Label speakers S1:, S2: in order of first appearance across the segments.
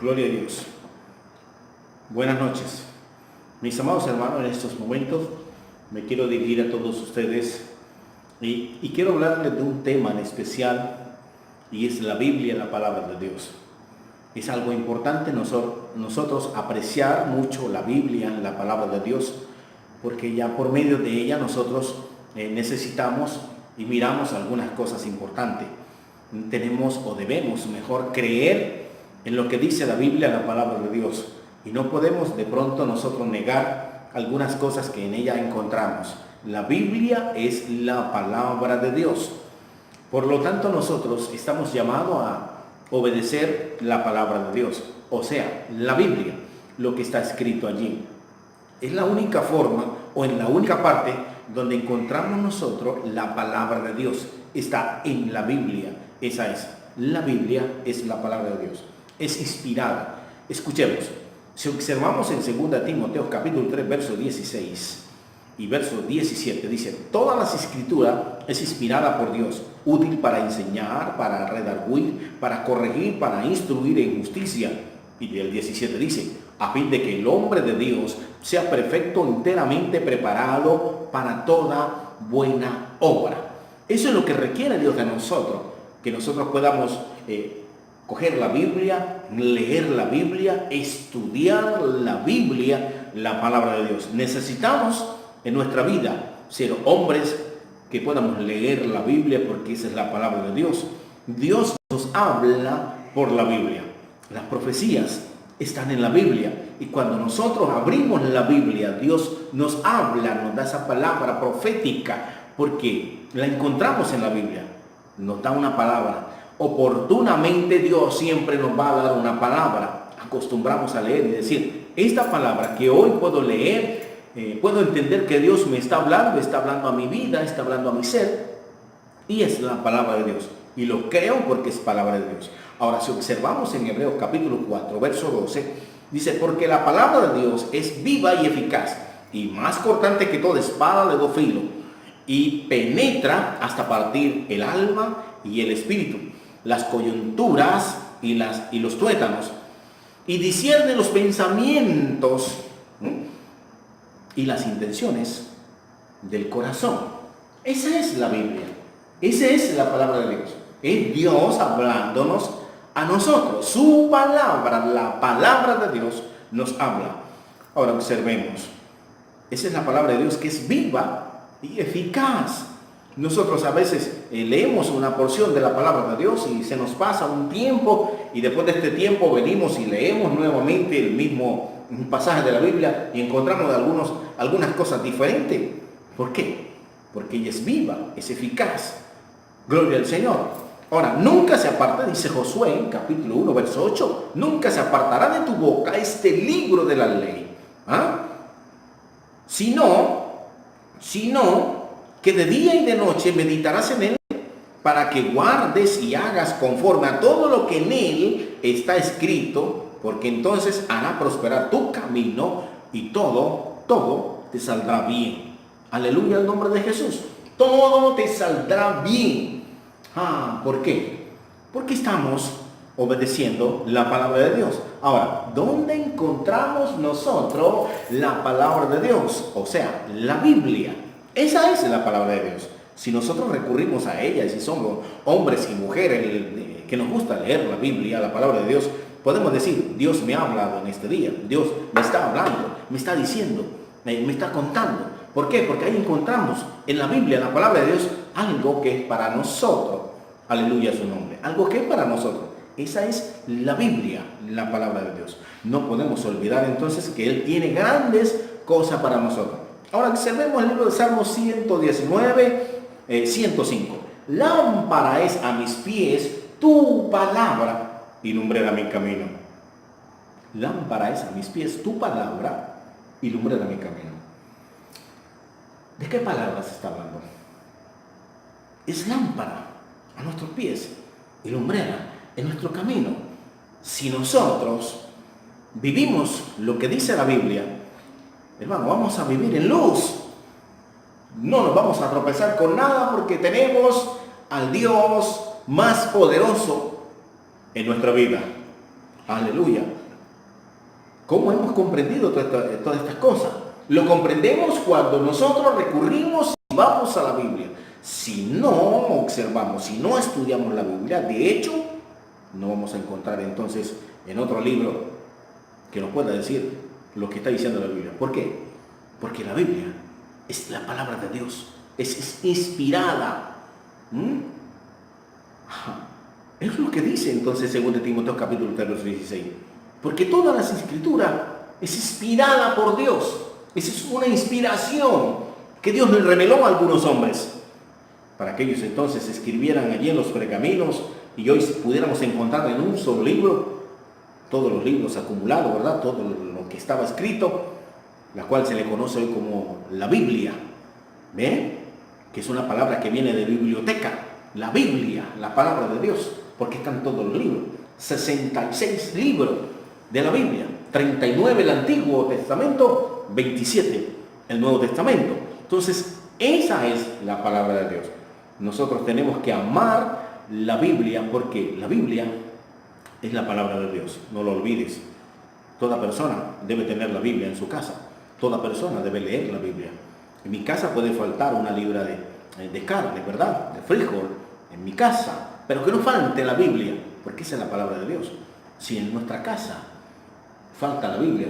S1: Gloria a Dios. Buenas noches. Mis amados hermanos, en estos momentos me quiero dirigir a todos ustedes y quiero hablarles de un tema en especial, y es la Biblia, la palabra de Dios. Es algo importante nosotros apreciar mucho la Biblia, la palabra de Dios, porque ya por medio de ella nosotros necesitamos y miramos algunas cosas importantes. Tenemos o debemos mejor creer en lo que dice la Biblia, la palabra de Dios, y no podemos de pronto nosotros negar algunas cosas que en ella encontramos. La Biblia es la palabra de Dios. Por lo tanto, nosotros estamos llamados a obedecer la palabra de Dios, o sea, la Biblia, lo que está escrito allí. Es la única forma o en la única parte donde encontramos nosotros la palabra de Dios. Está en la Biblia. Esa es. La Biblia es la palabra de Dios. Es inspirada. Escuchemos. Si observamos en 2 Timoteo capítulo 3, verso 16 y verso 17, dice: todas las escrituras es inspirada por Dios, útil para enseñar, para redarguir, para corregir, para instruir en justicia. Y el 17 dice: a fin de que el hombre de Dios sea perfecto, enteramente preparado para toda buena obra. Eso es lo que requiere Dios de nosotros, que nosotros podamos coger la Biblia, leer la Biblia, estudiar la Biblia, la palabra de Dios. Necesitamos en nuestra vida ser hombres que podamos leer la Biblia, porque esa es la palabra de Dios. Dios nos habla por la Biblia. Las profecías están en la Biblia, y cuando nosotros abrimos la Biblia, Dios nos habla, nos da esa palabra profética, porque la encontramos en la Biblia. Nos da una palabra. Oportunamente Dios siempre nos va a dar una palabra. Acostumbramos a leer y decir: esta palabra que hoy puedo leer, puedo entender que Dios me está hablando a mi vida, está hablando a mi ser, y es la palabra de Dios, y lo creo porque es palabra de Dios. Ahora, si observamos en Hebreos capítulo 4, verso 12, dice: porque la palabra de Dios es viva y eficaz, y más cortante que toda espada de dos filos, y penetra hasta partir el alma y el espíritu, las coyunturas y los tuétanos, y discierne los pensamientos y las intenciones del corazón. Esa es la Biblia. Esa es la palabra de Dios. Es Dios hablándonos a nosotros. Su palabra, la palabra de Dios, nos habla. Ahora observemos. Esa es la palabra de Dios, que es viva y eficaz. Nosotros a veces leemos una porción de la palabra de Dios y se nos pasa un tiempo, y después de este tiempo venimos y leemos nuevamente el mismo pasaje de la Biblia y encontramos algunas cosas diferentes. ¿Por qué? Porque ella es viva, es eficaz. Gloria al Señor. Ahora, nunca se aparta, dice Josué en capítulo 1, verso 8, nunca se apartará de tu boca este libro de la ley, sino que de día y de noche meditarás en él, para que guardes y hagas conforme a todo lo que en él está escrito, porque entonces hará prosperar tu camino y todo te saldrá bien. Aleluya, al nombre de Jesús. Todo te saldrá bien. ¿Por qué? Porque estamos obedeciendo la palabra de Dios. Ahora, ¿dónde encontramos nosotros la palabra de Dios? O sea, la Biblia. Esa es la palabra de Dios. Si nosotros recurrimos a ella, y si somos hombres y mujeres que nos gusta leer la Biblia, la palabra de Dios, podemos decir: Dios me ha hablado en este día, Dios me está hablando, me está diciendo, me está contando. ¿Por qué? Porque ahí encontramos en la Biblia, la palabra de Dios, algo que es para nosotros. Aleluya a su nombre. Algo que es para nosotros. Esa es la Biblia, la palabra de Dios. No podemos olvidar entonces que Él tiene grandes cosas para nosotros. Ahora observemos el libro de Salmos 119, 105. Lámpara es a mis pies tu palabra y lumbrera mi camino. Lámpara es a mis pies tu palabra y lumbrera mi camino. ¿De qué palabra se está hablando? Es lámpara a nuestros pies y lumbrera en nuestro camino. Si nosotros vivimos lo que dice la Biblia, hermano, vamos a vivir en luz. No nos vamos a tropezar con nada, porque tenemos al Dios más poderoso en nuestra vida. Aleluya. ¿Cómo hemos comprendido todas estas cosas? Lo comprendemos cuando nosotros recurrimos y vamos a la Biblia. Si no observamos, si no estudiamos la Biblia, de hecho, no vamos a encontrar entonces en otro libro que nos pueda decir lo que está diciendo la Biblia. ¿Por qué? Porque la Biblia es la palabra de Dios, es inspirada. Es lo que dice entonces 2 Timoteo capítulo 3, verso 16. Porque toda la escritura es inspirada por Dios. Esa es una inspiración que Dios le reveló a algunos hombres, para que ellos entonces escribieran allí en los pergaminos y hoy pudiéramos encontrar en un solo libro todos los libros acumulados, ¿verdad? Todo lo que estaba escrito, la cual se le conoce hoy como la Biblia. ¿Ve? Que es una palabra que viene de biblioteca. La Biblia, la palabra de Dios, porque están todos los libros. 66 libros de la Biblia, 39 el Antiguo Testamento, 27 el Nuevo Testamento. Entonces, esa es la palabra de Dios. Nosotros tenemos que amar la Biblia porque la Biblia es la palabra de Dios. No lo olvides. Toda persona debe tener la Biblia en su casa. Toda persona debe leer la Biblia. En mi casa puede faltar una libra de carne, ¿verdad? De frijol, en mi casa. Pero que no falte la Biblia, porque esa es la palabra de Dios. Si en nuestra casa falta la Biblia,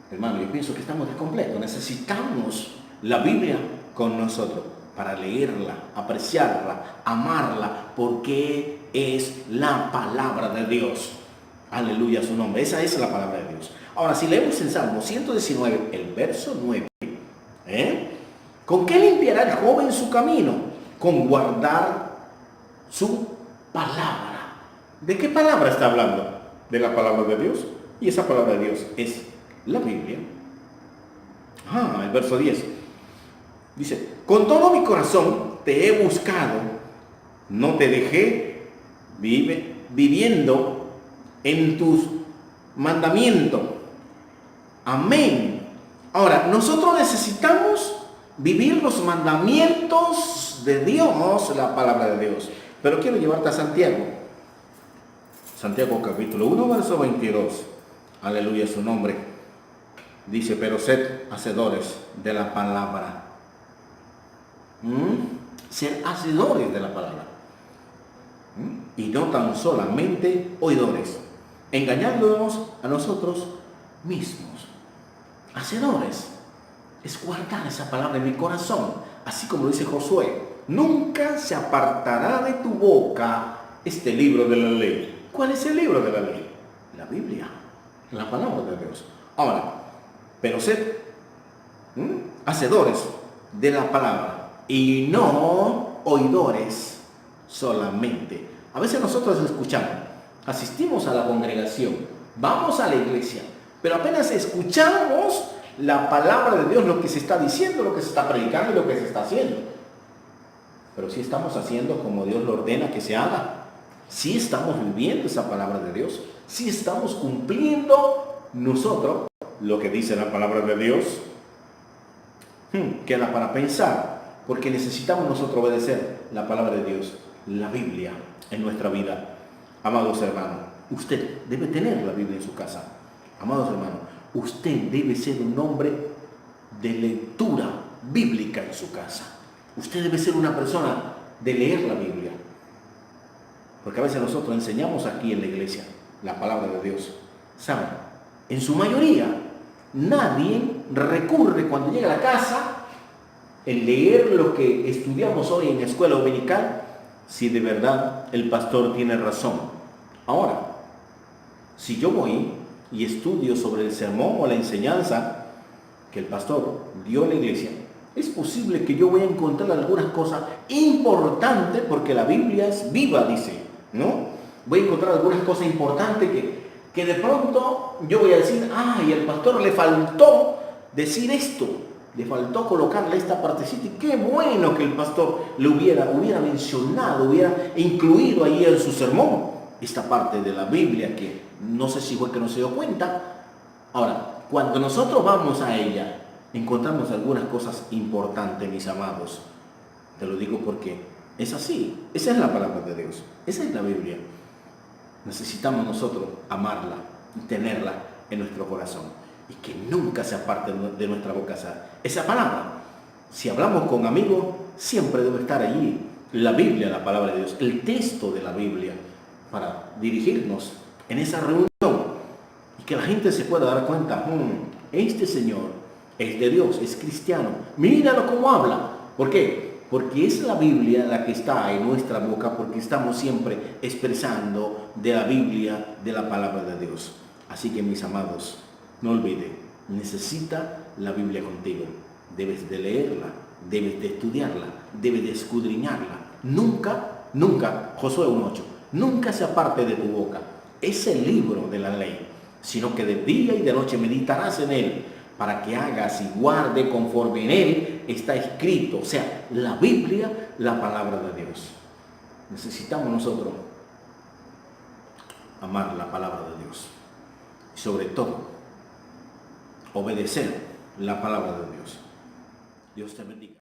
S1: hermano, yo pienso que estamos descompletos. Necesitamos la Biblia con nosotros para leerla, apreciarla, amarla, porque es la palabra de Dios. Aleluya a su nombre. Esa es la palabra de Dios. Ahora, si leemos en Salmo 119, el verso 9, ¿con qué limpiará el joven su camino? Con guardar su palabra. ¿De qué palabra está hablando? De la palabra de Dios. Y esa palabra de Dios es la Biblia. El verso 10 dice: con todo mi corazón te he buscado, no te dejé viviendo en tus mandamientos. Amén. Ahora, nosotros necesitamos vivir los mandamientos de Dios, la palabra de Dios. Pero quiero llevarte a Santiago. Santiago capítulo 1, verso 22. Aleluya su nombre. Dice: pero sed hacedores de la palabra. Ser hacedores de la palabra. Y no tan solamente oidores, engañándonos a nosotros mismos. Hacedores es guardar esa palabra en mi corazón, así como lo dice Josué: nunca se apartará de tu boca este libro de la ley. ¿Cuál es el libro de la ley? La Biblia, la palabra de Dios. Ahora, pero sed hacedores de la palabra y no oidores solamente. A veces nosotros escuchamos, asistimos a la congregación, vamos a la iglesia, pero apenas escuchamos la palabra de Dios, lo que se está diciendo, lo que se está predicando y lo que se está haciendo. Pero si estamos haciendo como Dios lo ordena que se haga, si estamos viviendo esa palabra de Dios, si estamos cumpliendo nosotros lo que dice la palabra de Dios. Queda para pensar, porque necesitamos nosotros obedecer la palabra de Dios, la Biblia, en nuestra vida. Amados hermanos, usted debe tener la Biblia en su casa. Amados hermanos, usted debe ser un hombre de lectura bíblica en su casa. Usted debe ser una persona de leer la Biblia. Porque a veces nosotros enseñamos aquí en la iglesia la palabra de Dios. ¿Saben? En su mayoría, nadie recurre cuando llega a la casa en leer lo que estudiamos hoy en la escuela dominical, si de verdad el pastor tiene razón. Ahora, si yo voy y estudio sobre el sermón o la enseñanza que el pastor dio en la iglesia, es posible que yo voy a encontrar algunas cosas importantes, porque la Biblia es viva, dice, ¿no? Voy a encontrar algunas cosas importantes que de pronto yo voy a decir: ay, el pastor le faltó decir esto, le faltó colocarle esta partecita, y qué bueno que el pastor le hubiera mencionado, hubiera incluido ahí en su sermón esta parte de la Biblia, que no sé si fue que no se dio cuenta. Ahora, cuando nosotros vamos a ella, encontramos algunas cosas importantes, mis amados. Te lo digo porque es así. Esa es la palabra de Dios. Esa es la Biblia. Necesitamos nosotros amarla. y tenerla en nuestro corazón. Y que nunca se aparte de nuestra boca esa palabra. Si hablamos con amigos, siempre debe estar allí la Biblia, la palabra de Dios, el texto de la Biblia, para dirigirnos en esa reunión y que la gente se pueda dar cuenta, este señor es de Dios, es cristiano, míralo cómo habla. ¿Por qué? Porque es la Biblia la que está en nuestra boca, porque estamos siempre expresando de la Biblia, de la palabra de Dios. Así que, mis amados, no olvide, necesita la Biblia contigo. Debes de leerla, debes de estudiarla, debes de escudriñarla. Nunca, Josué 1:8, nunca se aparte de tu boca ese libro de la ley, sino que de día y de noche meditarás en él, para que hagas y guarde conforme en él está escrito. O sea, la Biblia, la palabra de Dios. Necesitamos nosotros amar la palabra de Dios. Y sobre todo, obedecer la palabra de Dios. Dios te bendiga.